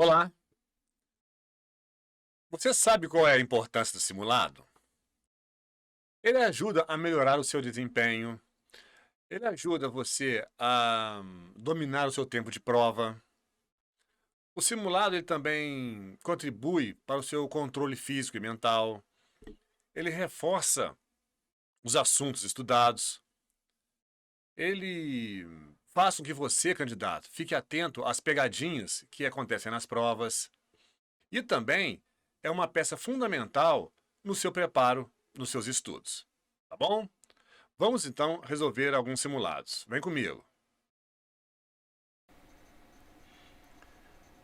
Olá! Você sabe qual é a importância do simulado? Ele ajuda a melhorar o seu desempenho, ele ajuda você a dominar o seu tempo de prova. O simulado ele também contribui para o seu controle físico e mental. Ele reforça os assuntos estudados. Ele faz com que você, candidato, fique atento às pegadinhas que acontecem nas provas. E também é uma peça fundamental no seu preparo, nos seus estudos. Tá bom? Vamos então resolver alguns simulados. Vem comigo.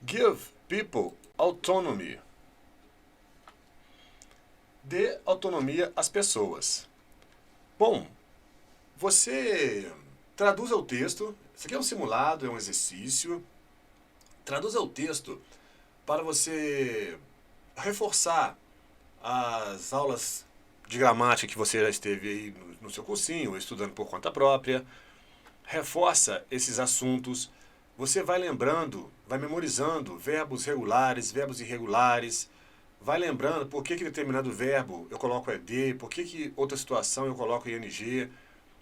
Give people autonomy. Dê autonomia às pessoas. Bom, você traduza o texto. Isso aqui é um simulado, é um exercício. Traduza o texto para você reforçar as aulas de gramática que você já esteve aí no seu cursinho, estudando por conta própria. Reforça esses assuntos. Você vai lembrando, vai memorizando verbos regulares, verbos irregulares. Vai lembrando por que determinado verbo eu coloco ED, por que outra situação eu coloco ING.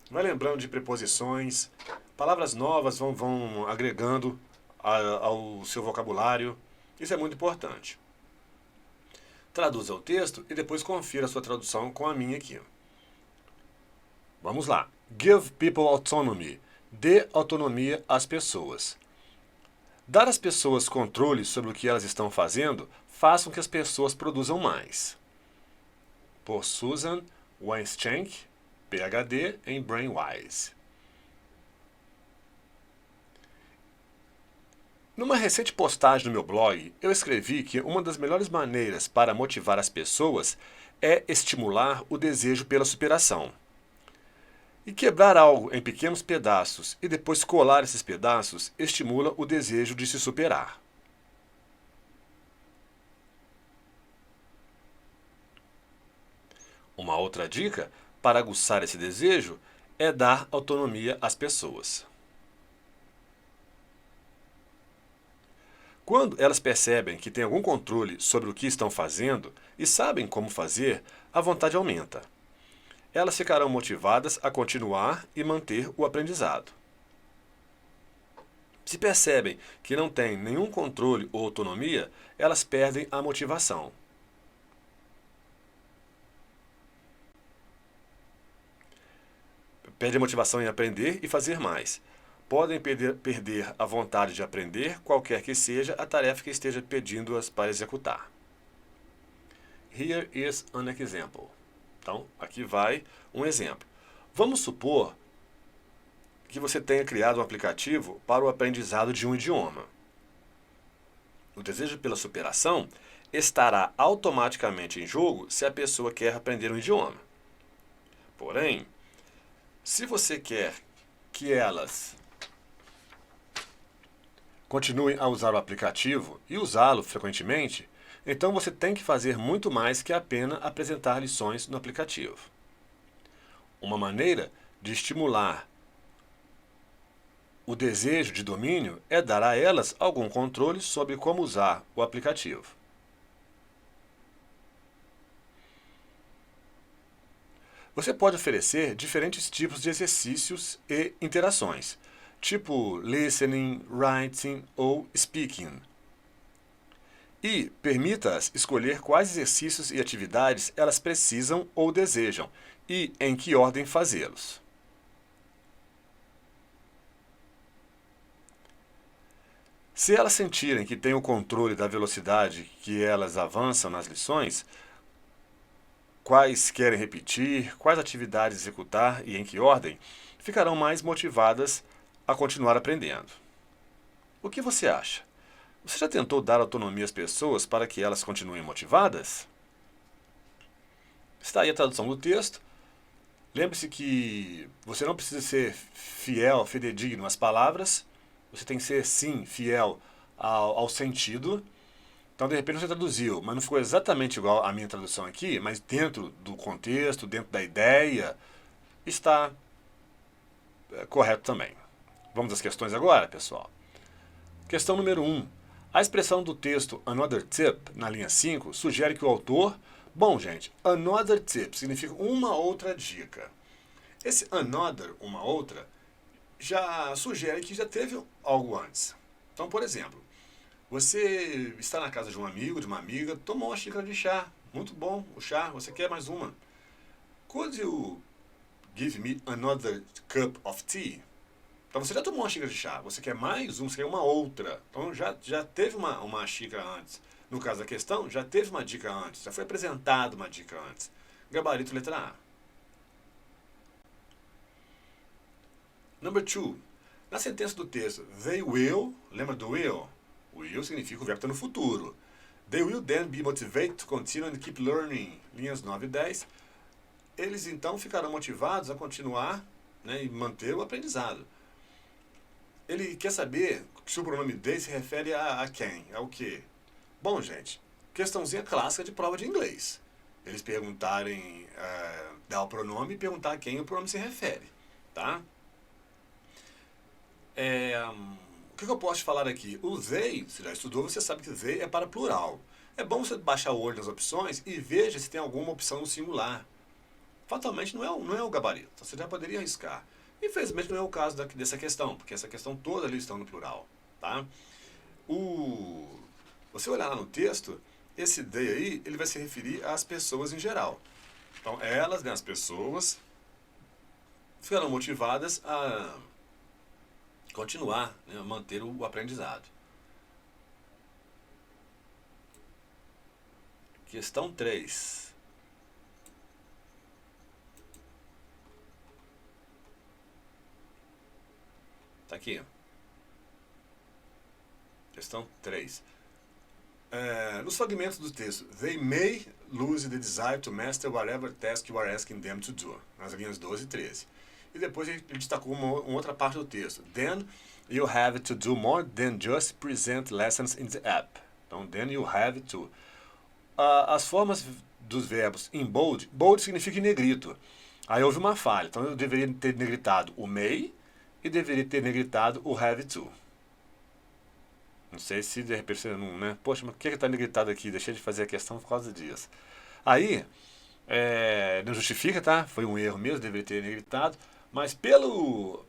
Vai lembrando de preposições. Palavras novas vão agregando ao seu vocabulário. Isso é muito importante. Traduza o texto e depois confira a sua tradução com a minha aqui. Vamos lá. Give people autonomy. Dê autonomia às pessoas. Dar às pessoas controle sobre o que elas estão fazendo faz com que as pessoas produzam mais. Por Susan Weinschenk, PhD em Brainwise. Numa recente postagem no meu blog, eu escrevi que uma das melhores maneiras para motivar as pessoas é estimular o desejo pela superação. E quebrar algo em pequenos pedaços e depois colar esses pedaços estimula o desejo de se superar. Uma outra dica para aguçar esse desejo é dar autonomia às pessoas. Quando elas percebem que têm algum controle sobre o que estão fazendo e sabem como fazer, a vontade aumenta. Elas ficarão motivadas a continuar e manter o aprendizado. Se percebem que não têm nenhum controle ou autonomia, elas perdem a motivação. Perdem a motivação em aprender e fazer mais. Podem perder a vontade de aprender, qualquer que seja a tarefa que esteja pedindo-as para executar. Here is an example. Então, aqui vai um exemplo. Vamos supor que você tenha criado um aplicativo para o aprendizado de um idioma. O desejo pela superação estará automaticamente em jogo se a pessoa quer aprender um idioma. Porém, se você quer que elas continuem a usar o aplicativo e usá-lo frequentemente, então você tem que fazer muito mais que apenas apresentar lições no aplicativo. Uma maneira de estimular o desejo de domínio é dar a elas algum controle sobre como usar o aplicativo. Você pode oferecer diferentes tipos de exercícios e interações, tipo listening, writing ou speaking. E permita-as escolher quais exercícios e atividades elas precisam ou desejam e em que ordem fazê-los. Se elas sentirem que têm o controle da velocidade que elas avançam nas lições, quais querem repetir, quais atividades executar e em que ordem, ficarão mais motivadas a continuar aprendendo. O que você acha? Você já tentou dar autonomia às pessoas para que elas continuem motivadas? Está aí a tradução do texto. Lembre-se que você não precisa ser fiel, fidedigno às palavras. Você tem que ser, sim, fiel ao sentido. Então, de repente, você traduziu, mas não ficou exatamente igual à minha tradução aqui, mas dentro do contexto, dentro da ideia, está correto também. Vamos às questões agora, pessoal. Questão número 1. A expressão do texto another tip, na linha 5, sugere que o autor... Bom, gente, another tip significa uma outra dica. Esse another, uma outra, já sugere que já teve algo antes. Então, por exemplo, você está na casa de um amigo, de uma amiga, tomou uma xícara de chá. Muito bom o chá, você quer mais uma. Could you give me another cup of tea? Então você já tomou uma xícara de chá, você quer mais uma, você quer uma outra. Então já teve uma xícara antes. No caso da questão, já teve uma dica antes, já foi apresentada uma dica antes. Gabarito letra A. Number 2. Na sentença do texto, they will, lembra do will? Will significa o verbo está no futuro. They will then be motivated to continue and keep learning. Linhas 9 e 10. Eles então ficarão motivados a continuar, né, e manter o aprendizado. Ele quer saber se o pronome they se refere a quem, ao quê? Bom, gente, questãozinha clássica de prova de inglês. Eles perguntarem, dar o pronome e perguntar a quem o pronome se refere, tá? O que eu posso te falar aqui? O they, se já estudou, você sabe que they é para plural. É bom você baixar o olho nas opções e veja se tem alguma opção no singular. Fatalmente não é o gabarito, então você já poderia arriscar. Infelizmente não é o caso dessa questão, porque essa questão toda ali está no plural, tá? Você olhar lá no texto, esse they aí, ele vai se referir às pessoas em geral. Então elas, né, as pessoas, ficarão motivadas a continuar, né, a manter o aprendizado. Questão 3. Está aqui. Questão 3. Nos fragmentos do texto, they may lose the desire to master whatever task you are asking them to do. Nas linhas 12 e 13. E depois ele destacou uma outra parte do texto. Then you have to do more than just present lessons in the app. Então, then you have to. As formas dos verbos em bold, bold significa em negrito. Aí houve uma falha. Então eu deveria ter negritado o may e deveria ter negritado o have to. Não sei se de repente você não, né? Poxa, mas por que está negritado aqui? Deixei de fazer a questão por causa disso. Aí, não justifica, tá? Foi um erro mesmo, deveria ter negritado. Mas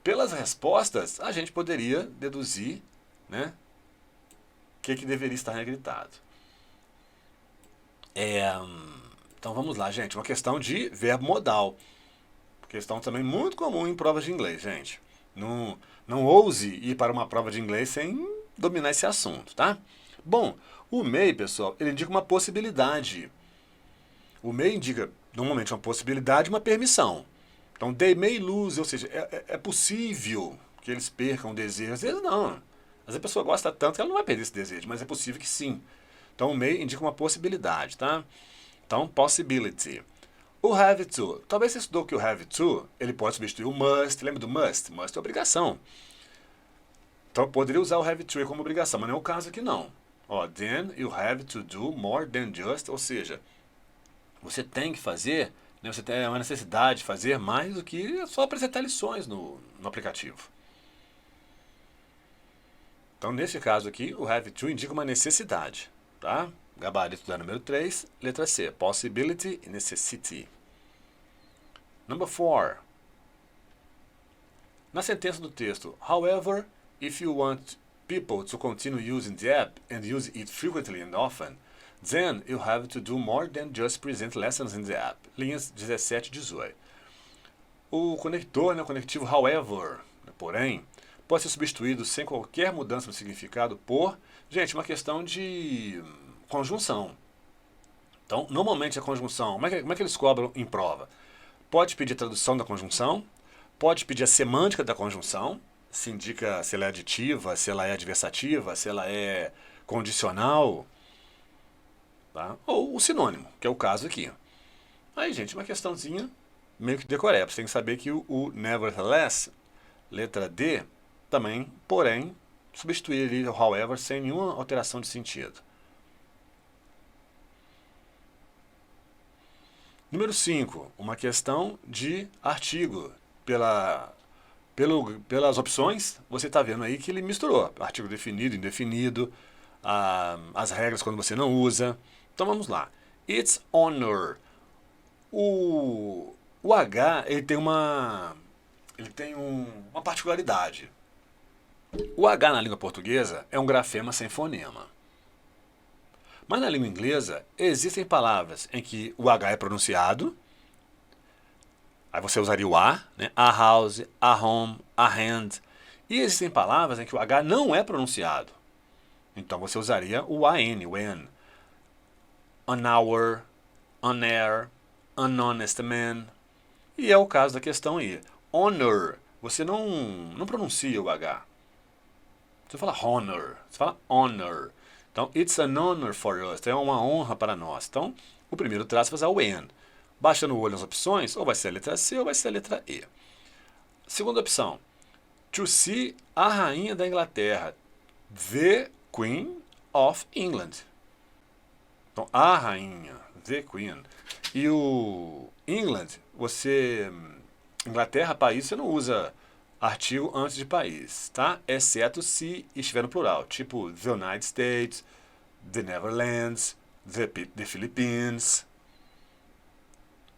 pelas respostas, a gente poderia deduzir, né, que deveria estar negritado. Então vamos lá, gente. Uma questão de verbo modal. Questão também muito comum em provas de inglês, gente. Não ouse ir para uma prova de inglês sem dominar esse assunto, tá? Bom, o may, pessoal, ele indica uma possibilidade. O may indica, normalmente, uma possibilidade e uma permissão. Então, they may lose, ou seja, é possível que eles percam o desejo. Às vezes não. Às vezes a pessoa gosta tanto que ela não vai perder esse desejo, mas é possível que sim. Então, o may indica uma possibilidade, tá? Então, possibility. O have to. Talvez você estudou que o have to, ele pode substituir o must. Lembra do must? Must é obrigação. Então, poderia usar o have to como obrigação, mas não é o caso aqui não. Then you have to do more than just, ou seja, você tem que fazer, né, você tem uma necessidade de fazer mais do que só apresentar lições no aplicativo. Então, nesse caso aqui, o have to indica uma necessidade, tá? Gabarito da número 3, letra C, possibility e necessity. Number 4. Na sentença do texto, however, if you want people to continue using the app and use it frequently and often, then you have to do more than just present lessons in the app. Linhas 17 e 18. O conector, né, o conectivo however, porém, pode ser substituído sem qualquer mudança no significado por, gente, uma questão de conjunção. Então, normalmente a conjunção, como é que eles cobram em prova? Pode pedir a tradução da conjunção, pode pedir a semântica da conjunção, se indica se ela é aditiva, se ela é adversativa, se ela é condicional, tá? Ou o sinônimo, que é o caso aqui. Aí, gente, uma questãozinha meio que decoreba. Você tem que saber que o nevertheless, letra D, também, porém, substituir ali o however sem nenhuma alteração de sentido. Número 5, uma questão de artigo. Pelas opções, você está vendo aí que ele misturou artigo definido, indefinido, as regras quando você não usa. Então vamos lá. It's honor. O H, ele tem uma particularidade. O H na língua portuguesa é um grafema sem fonema. Mas na língua inglesa existem palavras em que o H é pronunciado. Aí você usaria o A, né? A house, a home, a hand. E existem palavras em que o H não é pronunciado. Então você usaria o AN, o N. An hour, an air, an honest man. E é o caso da questão aí. Honor, você não pronuncia o H. Você fala honor, você fala honor. Então, it's an honor for us. Então, é uma honra para nós. Então, o primeiro traço vai ser o N. Baixando o olho nas opções, ou vai ser a letra C ou vai ser a letra E. Segunda opção. To see a rainha da Inglaterra. The Queen of England. Então, a rainha, the Queen. E o England, Inglaterra, país, você não usa artigo antes de país, tá? Exceto se estiver no plural, tipo the United States, the Netherlands, the Philippines.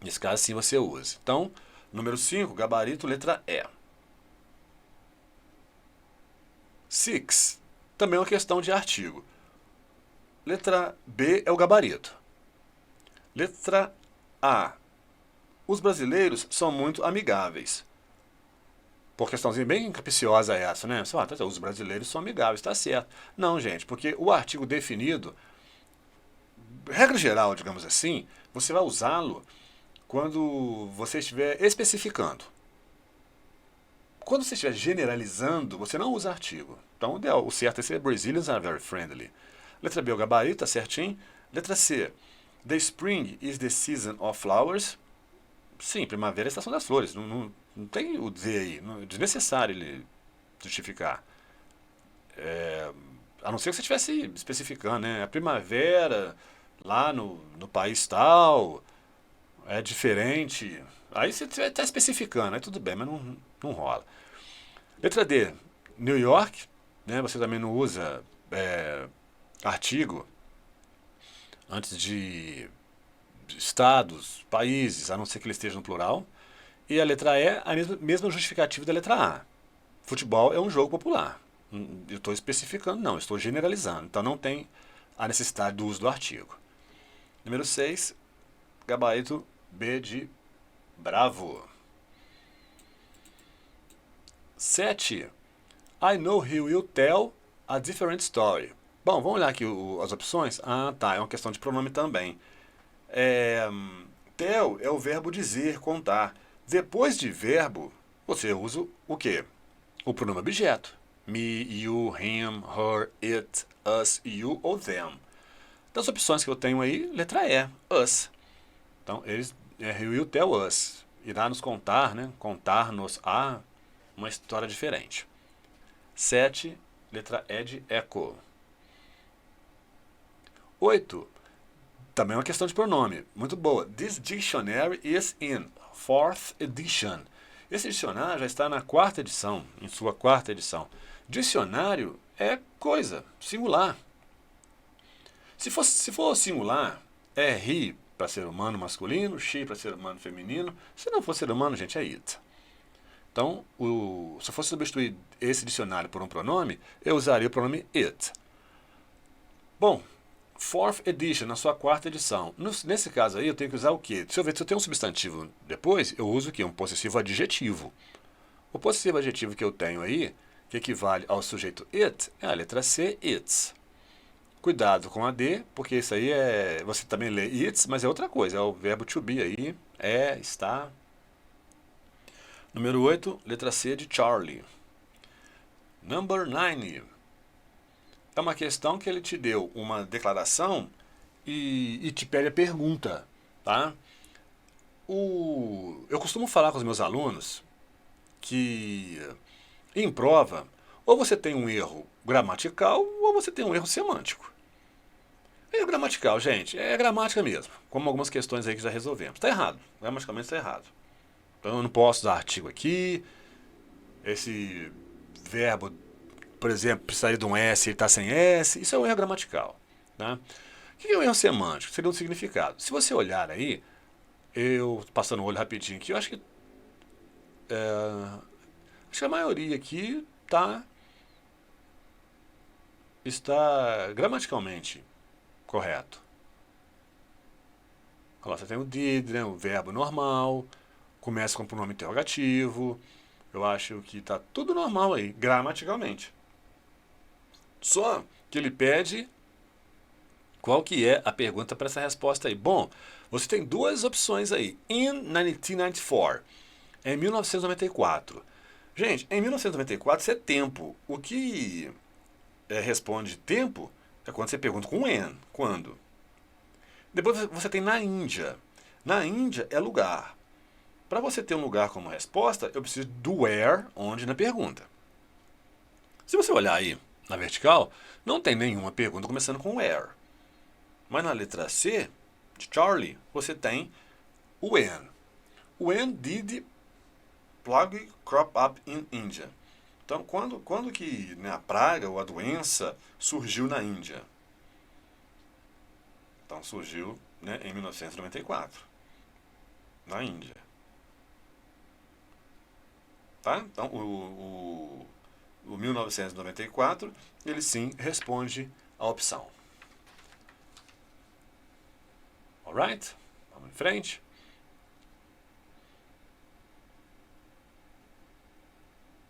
Nesse caso, sim, você usa. Então, número 5, gabarito, letra E. 6, também é uma questão de artigo. Letra B é o gabarito. Letra A. Os brasileiros são muito amigáveis. Por questãozinha bem capciosa essa, né? Os brasileiros são amigáveis, tá certo. Não, gente, porque o artigo definido, regra geral, digamos assim, você vai usá-lo quando você estiver especificando. Quando você estiver generalizando, você não usa artigo. Então, o certo é ser Brazilians are very friendly. Letra B, o gabarito, tá certinho. Letra C, the spring is the season of flowers. Sim, primavera é a estação das flores. Não tem o D aí. É desnecessário ele justificar. A não ser que você estivesse especificando, né? A primavera, lá no país tal, é diferente. Aí você está especificando, aí tudo bem, mas não rola. Letra D, New York, né? Você também não usa artigo antes de estados, países, a não ser que ele esteja no plural. E a letra E, a mesma justificativa da letra A. Futebol é um jogo popular. Eu estou especificando, não, estou generalizando. Então não tem a necessidade do uso do artigo. Número 6, gabarito B de bravo. 7. I know he will tell a different story. Bom, vamos olhar aqui as opções. Ah, tá, é uma questão de pronome também. Tell é o verbo dizer, contar. Depois de verbo, você usa o quê? O pronome objeto. Me, you, him, her, it, us, you ou them. Das opções que eu tenho aí, letra E, us. Então, he will tell us. Irá nos contar, né? Contar-nos uma história diferente. 7, letra E de echo. 8. Também é uma questão de pronome. Muito boa. This dictionary is in 4th edition. Esse dicionário já está na 4ª edição, em sua 4ª edição. Dicionário é coisa, singular. Se for singular, é he para ser humano masculino, she para ser humano feminino. Se não for ser humano, gente, é it. Então, se eu fosse substituir esse dicionário por um pronome, eu usaria o pronome it. Bom, 4th edition, na sua 4ª edição. Nesse caso aí, eu tenho que usar o quê? Deixa eu ver, se eu tenho um substantivo depois, eu uso o quê? Um possessivo adjetivo. O possessivo adjetivo que eu tenho aí, que equivale ao sujeito it, é a letra C, its. Cuidado com a D, porque isso aí você também lê its, mas é outra coisa, é o verbo to be aí, está. Número 8, letra C de Charlie. Number 9. É uma questão que ele te deu uma declaração e te pede a pergunta, tá? Eu costumo falar com os meus alunos que em prova, ou você tem um erro gramatical ou você tem um erro semântico. Erro gramatical, gente, é gramática mesmo, como algumas questões aí que já resolvemos. Está errado, gramaticalmente está errado. Então eu não posso usar artigo aqui, esse verbo por exemplo, precisaria de um S, ele está sem S. Isso é um erro gramatical. Tá? O que é um erro semântico? Seria um significado. Se você olhar aí, eu passando o olho rapidinho aqui, eu acho que a maioria aqui está gramaticalmente correto. Olha lá, você tem o did, né, o verbo normal, começa com o pronome interrogativo. Eu acho que está tudo normal aí, gramaticalmente. Só que ele pede qual que é a pergunta para essa resposta aí. Bom, você tem duas opções aí. In 1994, em 1994. Gente, em 1994 isso é tempo. O que responde tempo é quando você pergunta com when, quando. Depois você tem na Índia. Na Índia é lugar. Para você ter um lugar como resposta, eu preciso do where, onde na pergunta. Se você olhar aí na vertical, não tem nenhuma pergunta começando com where. Mas na letra C, de Charlie, você tem o when. When did plague crop up in India? Então, quando que, né, a praga ou a doença surgiu na Índia? Então, surgiu, né, em 1994, na Índia. Tá? Então, o 1994, ele sim responde à opção. Alright? Vamos em frente.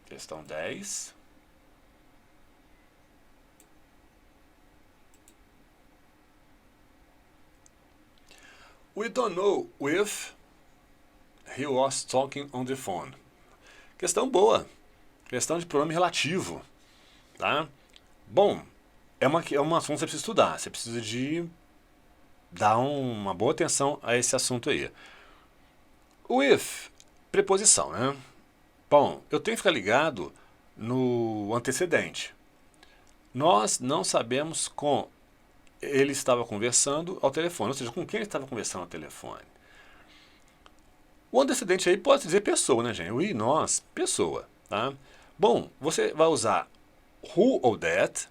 Questão 10. We don't know if he was talking on the phone. Questão boa. Questão de pronome relativo. Tá? Bom, é um assunto que você precisa estudar. Você precisa de dar uma boa atenção a esse assunto aí. O if, preposição, né? Bom, eu tenho que ficar ligado no antecedente. Nós não sabemos com ele estava conversando ao telefone, ou seja, com quem ele estava conversando ao telefone. O antecedente aí pode dizer pessoa, né, gente? O e, nós, pessoa, tá? Bom, você vai usar who ou that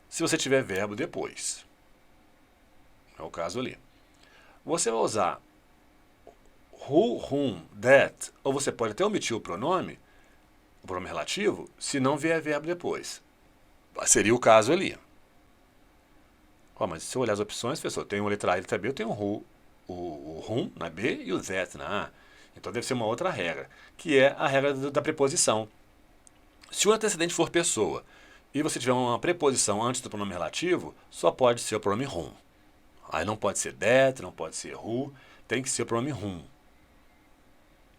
se você tiver verbo depois. É o caso ali. Você vai usar who, whom, that, ou você pode até omitir o pronome relativo, se não vier verbo depois. Seria o caso ali. Oh, mas se eu olhar as opções, pessoal, tem o letra A e letra B, eu tenho o whom na B e o that na A. Então deve ser uma outra regra, que é a regra da preposição. Se o antecedente for pessoa e você tiver uma preposição antes do pronome relativo, só pode ser o pronome whom. Aí não pode ser that, não pode ser who, tem que ser o pronome whom.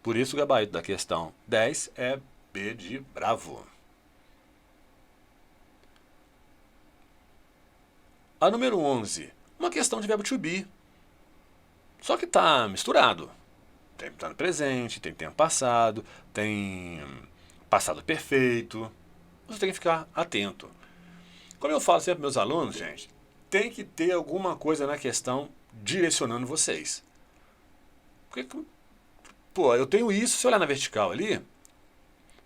Por isso o gabarito da questão 10 é B de bravo. A número 11, uma questão de verbo to be. Só que está misturado. Tem tempo no presente, tem tempo passado, tem passado perfeito. Você tem que ficar atento. Como eu falo sempre para meus alunos, gente, tem que ter alguma coisa na questão direcionando vocês. Porque, pô, eu tenho isso, se olhar na vertical ali,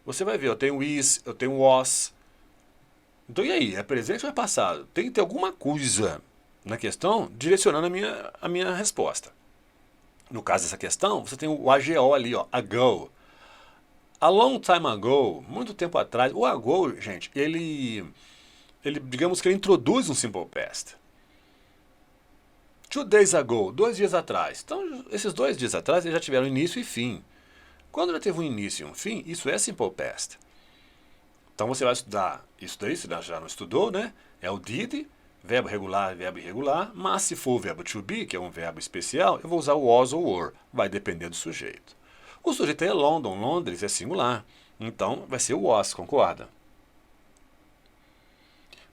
você vai ver, eu tenho is, eu tenho was. Então e aí, é presente ou é passado? Tem que ter alguma coisa na questão direcionando a minha resposta. No caso dessa questão, você tem o AGO ali, ó, ago. A long time ago, muito tempo atrás, o ago, gente, ele digamos que ele introduz um simple past. 2 days ago, 2 dias atrás. Então, esses 2 dias atrás, eles já tiveram início e fim. Quando já teve um início e um fim, isso é simple past. Então, você vai estudar isso daí, você já não estudou, né? É o did, verbo regular, verbo irregular, mas se for o verbo to be, que é um verbo especial, eu vou usar o was ou were, vai depender do sujeito. O sujeito é London, Londres é singular, então vai ser o was, concorda?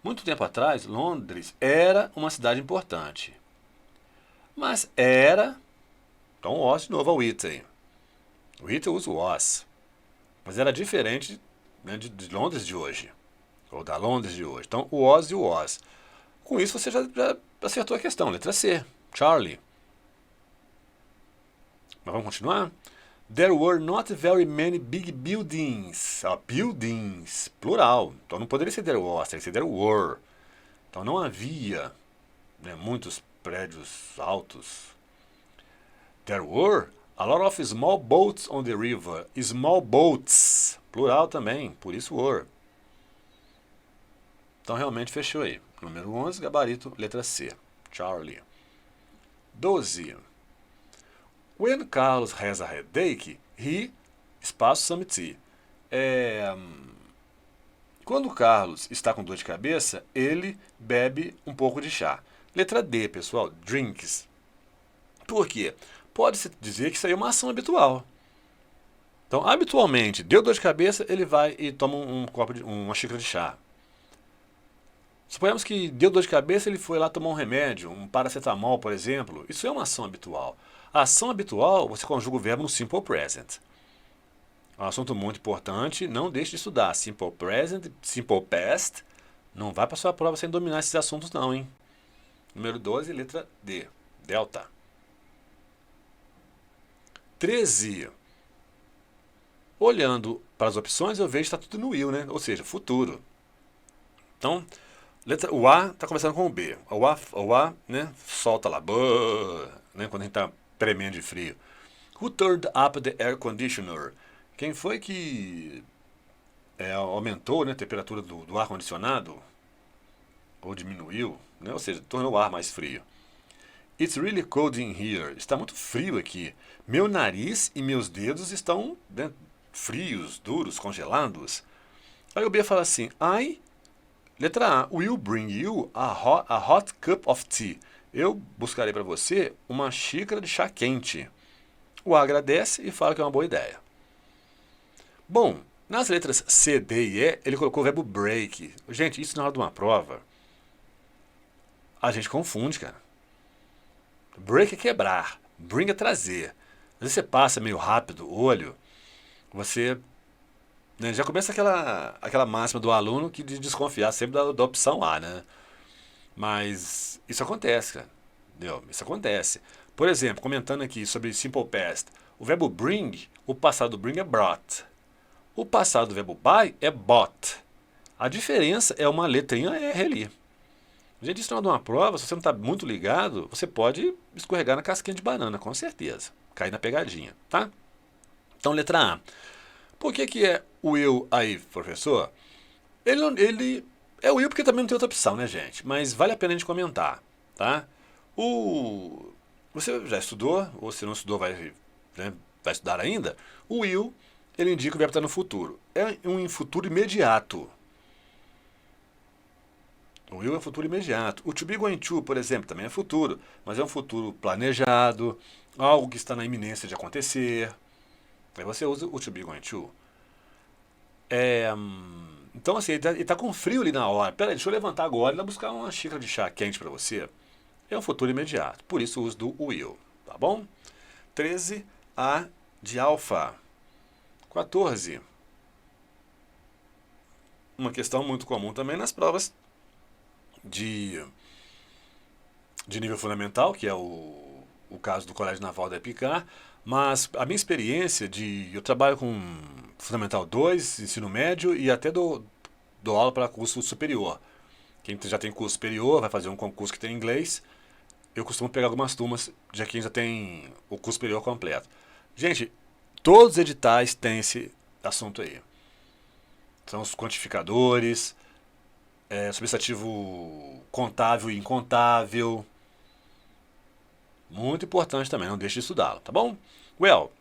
Muito tempo atrás, Londres era uma cidade importante. Mas era, então o was de novo é o it aí. O it eu uso o was, mas era diferente, né, de Londres de hoje, ou da Londres de hoje. Então o was e o was. Com isso você já acertou a questão, letra C, Charlie. Mas vamos continuar? There were not very many big buildings. Buildings, plural. Então não poderia ser there was, teria que ser there were. Então não havia, né, muitos prédios altos. There were a lot of small boats on the river. Small boats, plural também, por isso were. Então realmente fechou aí. Número 11, gabarito, letra C. Charlie. 12. When Carlos has a headache, he, espaço, some tea. Quando o Carlos está com dor de cabeça, ele bebe um pouco de chá. Letra D, pessoal, drinks. Por quê? Pode-se dizer que isso aí é uma ação habitual. Então, habitualmente, deu dor de cabeça, ele vai e toma uma xícara de chá. Suponhamos que deu dor de cabeça, ele foi lá tomar um remédio, um paracetamol, por exemplo. Isso é uma ação habitual. A ação habitual, você conjuga o verbo no simple present. É um assunto muito importante, não deixe de estudar. Simple present, simple past. Não vai para a sua prova sem dominar esses assuntos não, hein? Número 12, letra D. Delta. 13. Olhando para as opções, eu vejo que está tudo no will, né? Ou seja, futuro. Então, o A está começando com o B. O A, né, solta lá, né, quando a gente está tremendo de frio. Who turned up the air conditioner? Quem foi que aumentou, né, a temperatura do ar-condicionado? Ou diminuiu, né? Ou seja, tornou o ar mais frio. It's really cold in here. Está muito frio aqui. Meu nariz e meus dedos estão, né, frios, duros, congelados. Aí o B fala assim, letra A, will bring you a hot cup of tea. Eu buscarei para você uma xícara de chá quente. O A agradece e fala que é uma boa ideia. Bom, nas letras C, D e E, ele colocou o verbo break. Gente, isso na hora de uma prova, a gente confunde, cara. Break é quebrar, bring é trazer. Às vezes você passa meio rápido o olho, você, né, já começa aquela máxima do aluno que de desconfiar sempre da opção A, né? Mas isso acontece, cara. Entendeu? Isso acontece. Por exemplo, comentando aqui sobre simple past, o verbo bring, o passado do bring é brought. O passado do verbo buy é bought. A diferença é uma letrinha R ali. Gente, isso não é de uma prova, se você não está muito ligado, você pode escorregar na casquinha de banana, com certeza. Cair na pegadinha, tá? Então, letra A. Por que é o will aí, professor? Ele é o will porque também não tem outra opção, né, gente? Mas vale a pena a gente comentar, tá? Você já estudou, ou se não estudou, vai estudar ainda. O will, ele indica o verbo estar no futuro. É um futuro imediato. O will é futuro imediato. O to be going to, por exemplo, também é futuro, mas é um futuro planejado, algo que está na iminência de acontecer. Aí você usa o to be going to. Então, assim, ele está com frio ali na hora. Peraí, deixa eu levantar agora e ir buscar uma xícara de chá quente para você. É um futuro imediato. Por isso o uso do will. Tá bom? 13, A de alfa. 14. Uma questão muito comum também nas provas de nível fundamental, que é o caso do Colégio Naval da EPICAR, mas a minha experiência eu trabalho com Fundamental 2, ensino médio e até dou aula para curso superior. Quem já tem curso superior vai fazer um concurso que tem inglês. Eu costumo pegar algumas turmas de quem já tem o curso superior completo. Gente, todos os editais têm esse assunto aí. São os quantificadores, substantivo contável e incontável. Muito importante também, não deixe de estudá-lo, tá bom? Well,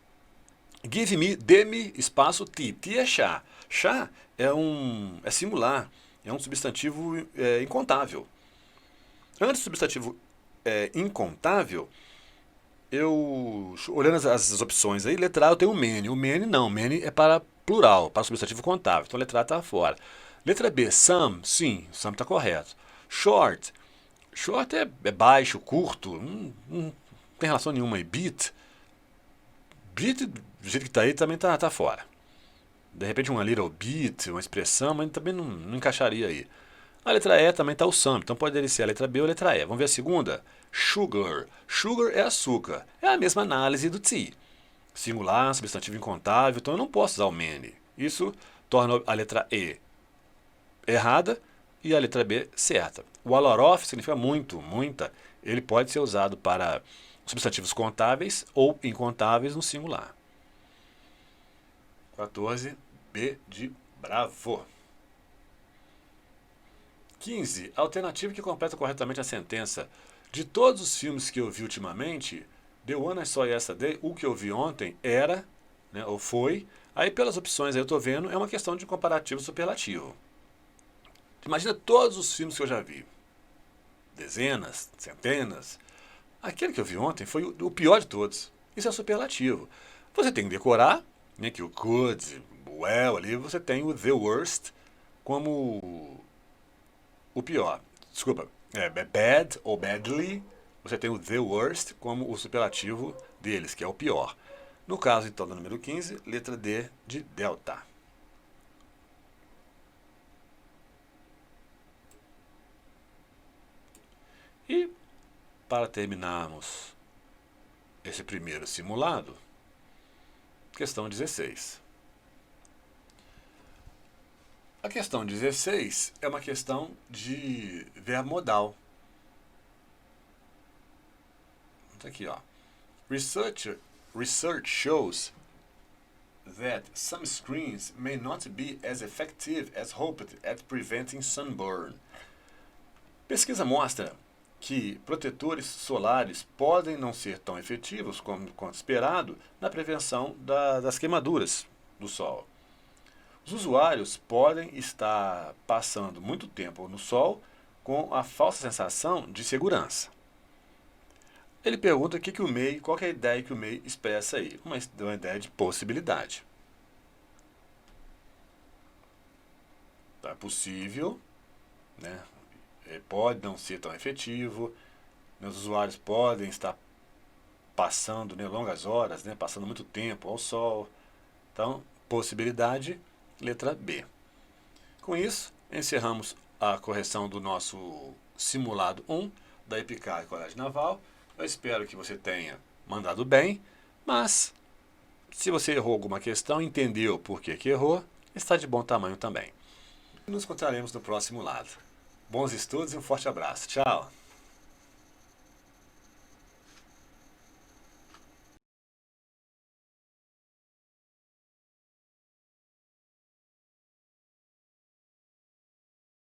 give me, dê-me, espaço, tea. Tea é chá. Chá é singular, é um substantivo incontável. Antes do substantivo incontável, olhando as opções aí, letra A eu tenho o many. O many não, many é para plural, para substantivo contável. Então a letra A está fora. Letra B, some, sim, some está correto. Short é baixo, curto, não tem relação nenhuma aí. Bit, do jeito que está aí, também está fora. De repente uma little bit, uma expressão, mas também não encaixaria aí. A letra E também está o some, então poderia ser a letra B ou a letra E. Vamos ver a segunda? Sugar. Sugar é açúcar. É a mesma análise do tea. singular, substantivo incontável, então eu não posso usar o many. Isso torna a letra E errada e a letra B certa. O a lot of significa muito, muita. Ele pode ser usado para substantivos contáveis ou incontáveis no singular. 14, B de bravo. 15, alternativa que completa corretamente a sentença. De todos os filmes que eu vi ultimamente, The One I Saw Yesterday, o que eu vi ontem era, né, ou foi. Aí pelas opções aí eu estou vendo, é uma questão de comparativo superlativo. Imagina todos os filmes que eu já vi. Dezenas, centenas. Aquele que eu vi ontem foi o pior de todos. Isso é superlativo. Você tem que decorar, né, que o good, well ali, você tem o the worst como o pior. Desculpa, bad ou badly, você tem o the worst como o superlativo deles, que é o pior. No caso, então, do número 15, letra D de delta. E, para terminarmos esse primeiro simulado, questão 16. A questão 16 é uma questão de verbo modal. Tá aqui, ó. Research shows that some screens may not be as effective as hoped at preventing sunburn. Pesquisa mostra que protetores solares podem não ser tão efetivos quanto esperado na prevenção das queimaduras do sol. Os usuários podem estar passando muito tempo no sol com a falsa sensação de segurança. Ele pergunta qual que é a ideia que o MEI expressa aí. Uma ideia de possibilidade. Então, é possível, né? Pode não ser tão efetivo, né? Os usuários podem estar passando, né, longas horas, né, passando muito tempo ao sol. Então, possibilidade, letra B. Com isso, encerramos a correção do nosso simulado 1 da EPICAR Colégio Naval. Eu espero que você tenha mandado bem, mas se você errou alguma questão, entendeu por que errou, está de bom tamanho também. Nos encontraremos no próximo lado. Bons estudos e um forte abraço. Tchau!